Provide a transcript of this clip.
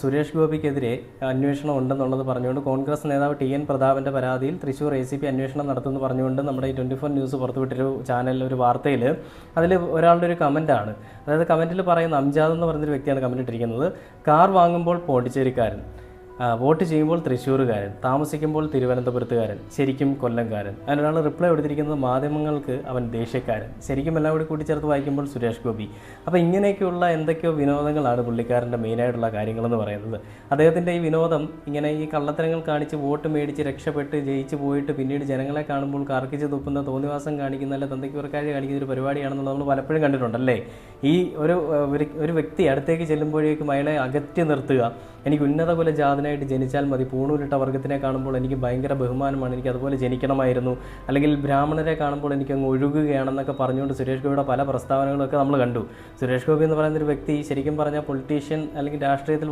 സുരേഷ് ഗോപിക്കെതിരെ അന്വേഷണം ഉണ്ടെന്നുള്ളത് പറഞ്ഞുകൊണ്ട് കോൺഗ്രസ് നേതാവ് ടി.എൻ. പ്രതാപന്റെ പരാതിയിൽ തൃശൂർ എ.സി.പി അന്വേഷണം നടത്തുമെന്ന് പറഞ്ഞുകൊണ്ട് നമ്മുടെ ഈ 24 ന്യൂസ് പുറത്തുവിട്ടൊരു ചാനലിൽ ഒരു വാർത്തയിൽ അതിൽ ഒരാളുടെ ഒരു കമൻറ്റാണ്. അതായത് കമൻറ്റിൽ പറയുന്ന അംജാദ് എന്ന് പറഞ്ഞൊരു വ്യക്തിയാണ് കമൻറ്റ് ഇട്ടിരിക്കുന്നത്. കാർ വാങ്ങുമ്പോൾ പോണ്ടിച്ചേരിക്കാരൻ, വോട്ട് ചെയ്യുമ്പോൾ തൃശ്ശൂരുകാരൻ, താമസിക്കുമ്പോൾ തിരുവനന്തപുരത്തുകാരൻ, ശരിക്കും കൊല്ലംകാരൻ. അതിനൊരാൾ റിപ്ലൈ കൊടുത്തിരിക്കുന്നത് മാധ്യമങ്ങൾക്ക് അവൻ ദേഷ്യക്കാരൻ, ശരിക്കും എല്ലാം കൂടി കൂട്ടിച്ചേർത്ത് വായിക്കുമ്പോൾ സുരേഷ് ഗോപി. അപ്പോൾ ഇങ്ങനെയൊക്കെയുള്ള എന്തൊക്കെയോ വിനോദങ്ങളാണ് പുള്ളിക്കാരൻ്റെ മെയിനായിട്ടുള്ള കാര്യങ്ങളെന്ന് പറയുന്നത്. അദ്ദേഹത്തിൻ്റെ ഈ വിനോദം ഇങ്ങനെ ഈ കള്ളത്തരങ്ങൾ കാണിച്ച് വോട്ട് മേടിച്ച് രക്ഷപ്പെട്ട് ജയിച്ച് പോയിട്ട് പിന്നീട് ജനങ്ങളെ കാണുമ്പോൾ കർക്കിച്ച് തുപ്പുന്ന തോന്നിവാസം കാണിക്കുന്ന അല്ല തന്തയ്ക്കുറക്കാഴി കാണിക്കുന്ന ഒരു പരിപാടിയാണെന്നുള്ളത് നമ്മൾ പലപ്പോഴും കണ്ടിട്ടുണ്ടല്ലേ. ഈ ഒരു വ്യക്തി അടുത്തേക്ക് ചെല്ലുമ്പോഴേക്കും അയാളെ അകറ്റി നിർത്തുക. എനിക്ക് ഉന്നത കുല ജാതനായിട്ട് ജനിച്ചാൽ മതി, പൂണൂലിട്ട വർഗ്ഗത്തിനെ കാണുമ്പോൾ എനിക്ക് ഭയങ്കര ബഹുമാനമാണ്, എനിക്ക് അതുപോലെ ജനിക്കണമായിരുന്നു, അല്ലെങ്കിൽ ബ്രാഹ്മണരെ കാണുമ്പോൾ എനിക്ക് അങ്ങ് ഒഴുകുകയാണെന്നൊക്കെ പറഞ്ഞുകൊണ്ട് സുരേഷ് ഗോപിയുടെ പല പ്രസ്താവനകളൊക്കെ നമ്മൾ കണ്ടു. സുരേഷ് ഗോപി എന്ന് പറയുന്നൊരു വ്യക്തി ശരിക്കും പറഞ്ഞാൽ പൊളിറ്റീഷ്യൻ അല്ലെങ്കിൽ രാഷ്ട്രീയത്തിൽ